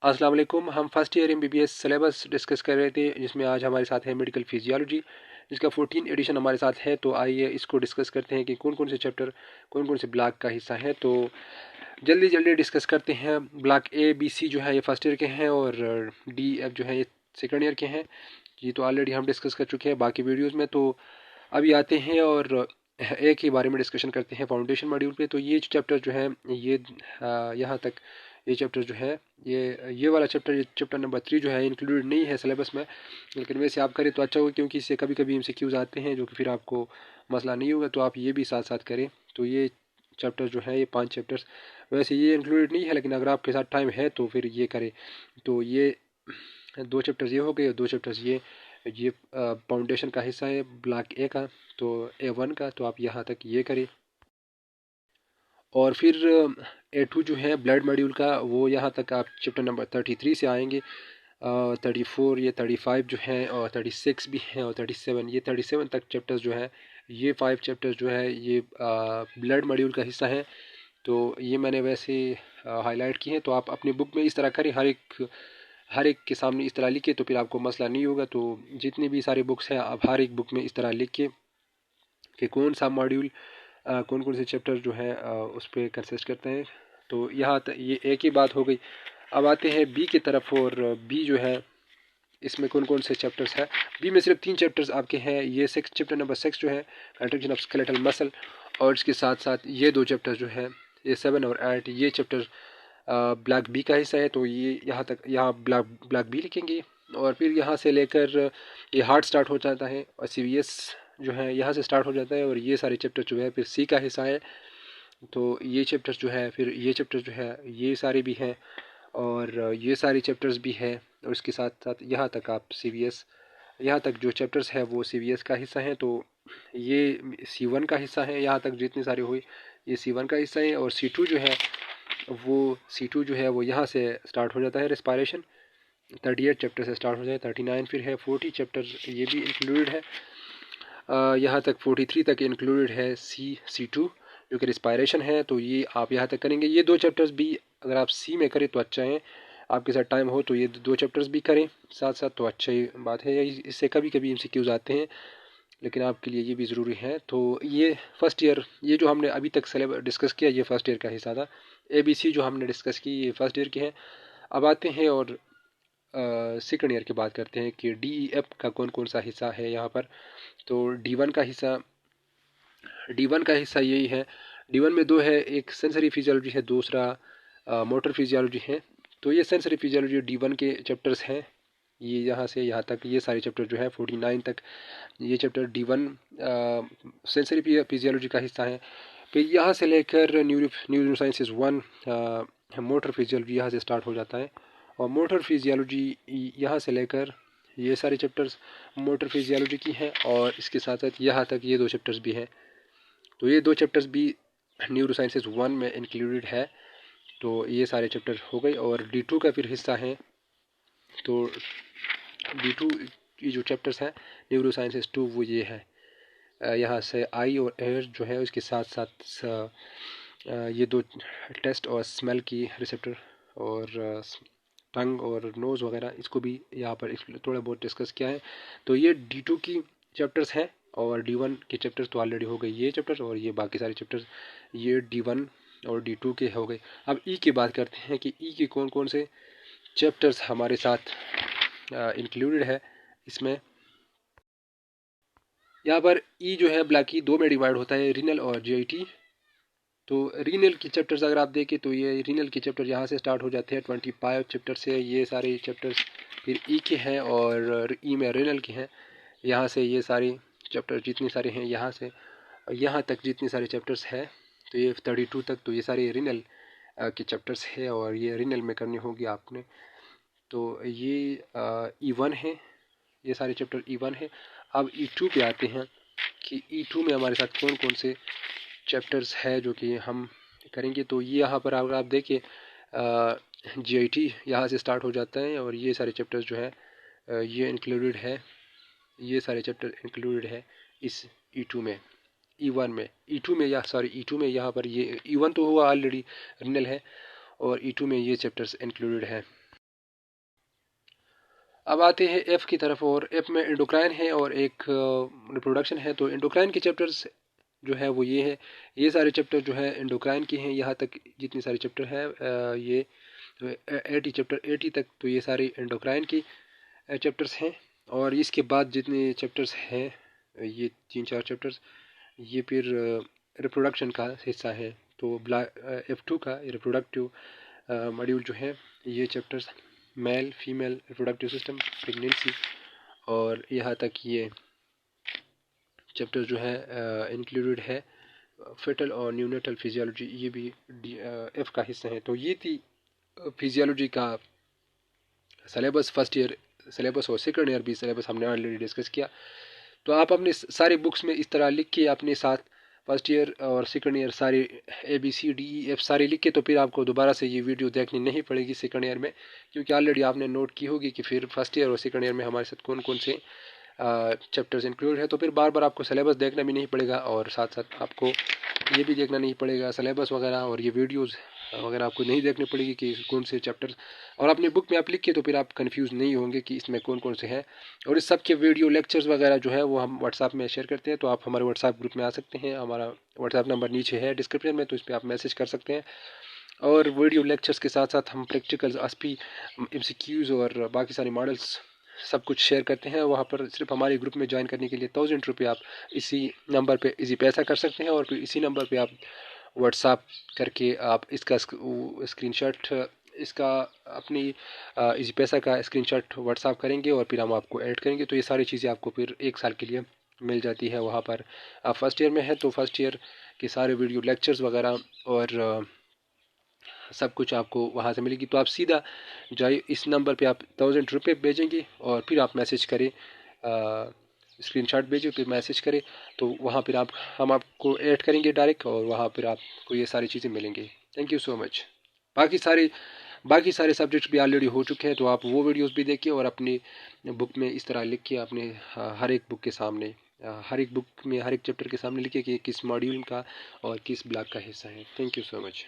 अस्सलाम वालेकुम। हम first year MBBS syllabus discuss कर रहे थे, जिसमें आज हमारे साथ है मेडिकल फिजियोलॉजी, जिसका 14 एडिशन हमारे साथ है। तो आइए इसको डिस्कस करते हैं कि कौन कौन से चैप्टर कौन कौन से ब्लॉक का हिस्सा है। तो जल्दी जल्दी डिस्कस करते हैं। ब्लॉक ए बी सी जो है ये फर्स्ट ईयर के हैं और डी एफ जो है ये सेकेंड ईयर के हैं। ये तो ऑलरेडी हम डिस्कस कर चुके हैं बाकी वीडियोज़ में। तो अभी आते हैं और एक ही बारे में डिस्कशन करते हैं फाउंडेशन मॉड्यूल पे। तो ये चैप्टर जो है ये यहाँ तक ये चैप्टर जो है ये वाला चैप्टर चैप्टर नंबर 3 जो है इंक्लूडेड नहीं है सिलेबस में, लेकिन वैसे आप करें तो अच्छा होगा, क्योंकि इससे कभी कभी MCQs आते हैं जो कि फिर आपको मसला नहीं होगा। तो आप ये भी साथ साथ करें। तो ये चैप्टर जो है ये 5 चैप्टर्स वैसे ये इंक्लूडेड नहीं है, लेकिन अगर आपके साथ टाइम है तो फिर ये करें। तो ये 2 चैप्टर्स ये हो गए और 2 चैप्टर्स ये फाउंडेशन का हिस्सा है ब्लॉक ए का, तो A1 का। तो आप यहाँ तक ये करें और फिर A2 जो है ब्लड मॉड्यूल का, वो यहाँ तक आप चैप्टर नंबर 33 से आएंगे। 34 ये 35 जो है और 36 भी हैं और 37 ये 37 तक चैप्टर्स जो है ये 5 चैप्टर्स जो है ये ब्लड मॉड्यूल का हिस्सा है। तो ये मैंने वैसे हाईलाइट किए हैं। तो आप अपनी बुक में इस तरह करें, हर एक के सामने इस तरह लिखे, तो फिर आपको मसला नहीं होगा। तो जितनी भी सारी बुक्स हैं आप हर एक बुक में इस तरह लिख के कि कौन सा मॉड्यूल कौन कौन से चैप्टर जो है उस पर कंसिस्ट करते हैं। तो यहाँ ये एक ही बात हो गई। अब आते हैं बी की तरफ, और बी जो है इसमें कौन कौन से चैप्टर्स हैं। बी में सिर्फ 3 चैप्टर्स आपके हैं। ये चैप्टर नंबर 6 जो है कंट्रक्शन ऑफ स्केलेटल मसल, और इसके साथ साथ ये 2 चैप्टर्स जो है ये 7 और 8 ये चैप्टर ब्लॉक बी का हिस्सा है। तो ये यहाँ ब्लॉक बी लिखेंगे। और फिर यहाँ से लेकर ये हार्ट स्टार्ट हो जाता है और CVS जो है यहाँ से स्टार्ट हो जाता है, और ये सारे चैप्टर जो है फिर सी का हिस्सा है। तो ये चैप्टर्स जो है फिर ये चैप्टर्स जो है ये सारे भी हैं और ये सारे चैप्टर्स भी हैं। और इसके साथ साथ यहाँ तक आप CVS यहाँ तक जो चैप्टर्स है वो CVS का हिस्सा है। तो ये C1 का हिस्सा है। यहाँ तक जितने सारे हुए ये C1 का हिस्सा है। और C2 जो है वो यहाँ से स्टार्ट हो जाता है रेस्पायरेशन। 38 चैप्टर से स्टार्ट हो जाए 39 फिर है 40 चैप्टर ये भी इंक्लूडेड है। यहाँ तक 43 तक इंक्लूडेड है C2 जो कि रिस्पायरेशन है। तो ये आप यहाँ तक करेंगे। ये 2 चैप्टर्स भी अगर आप C में करें तो अच्छा है, आपके साथ टाइम हो तो ये 2 चैप्टर्स भी करें साथ साथ, तो अच्छा ही बात है। इससे कभी कभी MCQs आते हैं, लेकिन आपके लिए ये भी ज़रूरी है। तो ये फर्स्ट ईयर ये जो हमने अभी तक सिलेबस डिस्कस किया ये फर्स्ट ईयर का हिस्सा था। ABC जो हमने डिस्कस की ये फर्स्ट ईयर के हैं। अब आते हैं और सेकेंड ईयर की बात करते हैं कि DEF का कौन कौन सा हिस्सा है यहाँ पर। तो D1 का हिस्सा यही है। D1 में 2 है, एक सेंसरी फिजियोलॉजी है, दूसरा मोटर फिजियोलॉजी है। तो ये सेंसरी फिजियोलॉजी D1 के चैप्टर्स हैं। ये यहाँ से यहाँ तक ये सारे चैप्टर जो है 49 तक ये चैप्टर D1 सेंसरी फिजियोलॉजी का हिस्सा है। फिर यहाँ से लेकर न्यूरो साइंसेस 1 मोटर फिजियोलॉजी यहाँ से स्टार्ट हो जाता है। और मोटर फिजियोलॉजी यहाँ से लेकर ये सारे चैप्टर्स मोटर फिजियोलॉजी की हैं। और इसके साथ साथ यहाँ तक ये 2 चैप्टर्स भी हैं। तो ये 2 चैप्टर्स भी न्यूरो साइंसेस 1 में इंक्लूडेड है। तो ये सारे चैप्टर हो गए। और D2 का फिर हिस्सा है। तो D2 की जो चैप्टर्स हैं न्यूरो साइंसेस 2 वो ये है। यहाँ से आई और एयर जो है उसके साथ साथ ये 2 टेस्ट और स्मेल की रिसेप्टर और टंग और नोज़ वगैरह इसको भी यहाँ पर थोड़ा बहुत डिस्कस किया है। तो ये D2 की चैप्टर्स हैं। और D1 के चैप्टर्स तो ऑलरेडी हो गए ये चैप्टर्स, और ये बाकी सारे चैप्टर्स ये D1 और D2 के हो गए। अब E की बात करते हैं कि E के कौन कौन से चैप्टर्स हमारे साथ इंक्लूडेड है इसमें। यहाँ पर E जो है ब्लॉक ई 2 में डिवाइड होता है, रीनल और GIT। तो रीनल की चैप्टर्स अगर आप देखें तो ये रीनल के चैप्टर यहाँ से स्टार्ट हो जाते हैं 25 चैप्टर से। ये सारे चैप्टर्स फिर E के हैं और E में रीनल के हैं। यहाँ से ये सारे चैप्टर जितने सारे हैं यहाँ से यहाँ तक जितने सारे चैप्टर्स हैं तो ये 32 तक तो ये सारे रीनल के चैप्टर्स है, और ये रीनल में करनी होगी आपने। तो ये E1 है, ये सारे चैप्टर E1 है। अब E2 पे आते हैं कि E2 में हमारे साथ कौन कौन से चैप्टर्स है जो कि हम करेंगे। तो ये यहाँ पर अगर आप देखें GIT यहाँ से स्टार्ट हो जाता है, और ये सारे चैप्टर्स जो है ये इंक्लूडेड है। ये सारे चैप्टर इंक्लूडेड है इस E2 में E1 में E2 में E2 में यहाँ पर ये E1 तो हुआ ऑलरेडी रीनल है, और E2 में ये चैप्टर्स इंक्लूडेड है। अब आते हैं एफ़ की तरफ, और एफ़ में एंडोक्राइन है और एक रिप्रोडक्शन है। तो एंडोक्राइन के चैप्टर्स जो है वो ये है, ये सारे चैप्टर जो है एंडोक्राइन के हैं। यहाँ तक जितने सारे चैप्टर हैं ये 80 चैप्टर 80 तक, तो ये सारे एंडोक्राइन की चैप्टर्स हैं। और इसके बाद जितने चैप्टर्स हैं, ये 3-4 चैप्टर्स, ये फिर रिप्रोडक्शन का हिस्सा है। तो F2 का रिप्रोडक्टिव मॉड्यूल जो है, ये chapters male female reproductive system, pregnancy, और यहाँ तक ये चैप्टर जो है इंक्लूडेड है फेटल और न्यूनेटल फिजियोलॉजी, ये भी एफ का हिस्सा है। तो ये थी फिजियोलॉजी का सिलेबस, फर्स्ट ईयर सिलेबस और सेकंड ईयर भी सिलेबस हमने ऑलरेडी डिस्कस किया। तो आप अपने सारी बुक्स में इस तरह लिख के अपने साथ फर्स्ट ईयर और सेकंड ईयर सारे ABCDEF सारे लिख के, तो फिर आपको दोबारा से ये वीडियो देखनी नहीं पड़ेगी सेकंड ईयर में, क्योंकि ऑलरेडी आपने नोट की होगी कि फिर फर्स्ट ईयर और सेकंड ईयर में हमारे साथ कौन कौन से चैप्टर्स इंक्लूड है। तो फिर बार बार आपको सिलेबस देखना भी नहीं पड़ेगा, और साथ साथ आपको ये भी देखना नहीं पड़ेगा सिलेबस वगैरह, और ये वीडियोज़ वगैरह आपको नहीं देखनी पड़ेगी कि कौन से चैप्टर, और अपनी बुक में आप लिख के तो फिर आप कंफ्यूज नहीं होंगे कि इसमें कौन कौन से हैं। और इस सब के वीडियो लेक्चर्स वगैरह जो है वो हम व्हाट्सएप में शेयर करते हैं, तो आप हमारे व्हाट्सएप ग्रुप में आ सकते हैं। हमारा व्हाट्सएप नंबर नीचे है डिस्क्रिप्शन में, तो इस पर आप मैसेज कर सकते हैं। और वीडियो लेक्चर्स के साथ साथ हम प्रैक्टिकल्स, ASPE, MCQs और बाकी सारे मॉडल्स सब कुछ शेयर करते हैं वहाँ पर। सिर्फ हमारे ग्रुप में ज्वाइन करने के लिए 1000 रुपये आप इसी नंबर पे इजी पैसा कर सकते हैं, और फिर इसी नंबर पे आप व्हाट्सएप करके आप इसका स्क्रीनशॉट, इसका अपनी इजी पैसा का स्क्रीनशॉट व्हाट्सएप करेंगे, और फिर हम आपको ऐड करेंगे। तो ये सारी चीज़ें आपको फिर 1 साल के लिए मिल जाती है वहाँ पर। आप फर्स्ट ईयर में हैं तो फर्स्ट ईयर के सारे वीडियो लेक्चर्स वगैरह और सब कुछ आपको वहाँ से मिलेगी। तो आप सीधा जाइए, इस नंबर पे आप 1000 रुपये भेजेंगे, और फिर आप मैसेज करें, स्क्रीनशॉट भेजें, फिर मैसेज करें, तो वहाँ फिर हम आपको ऐड करेंगे डायरेक्ट, और वहाँ फिर आपको ये सारी चीज़ें मिलेंगी। Thank you so much. बाकी सारे सब्जेक्ट्स भी ऑलरेडी हो चुके हैं, तो आप वो वीडियोस भी देखिए, और अपनी बुक में इस तरह लिख के अपने हर एक बुक के सामने, हर एक बुक में हर एक चैप्टर के सामने लिखिए कि किस मॉड्यूल का और किस ब्लॉक का हिस्सा है। Thank you so much.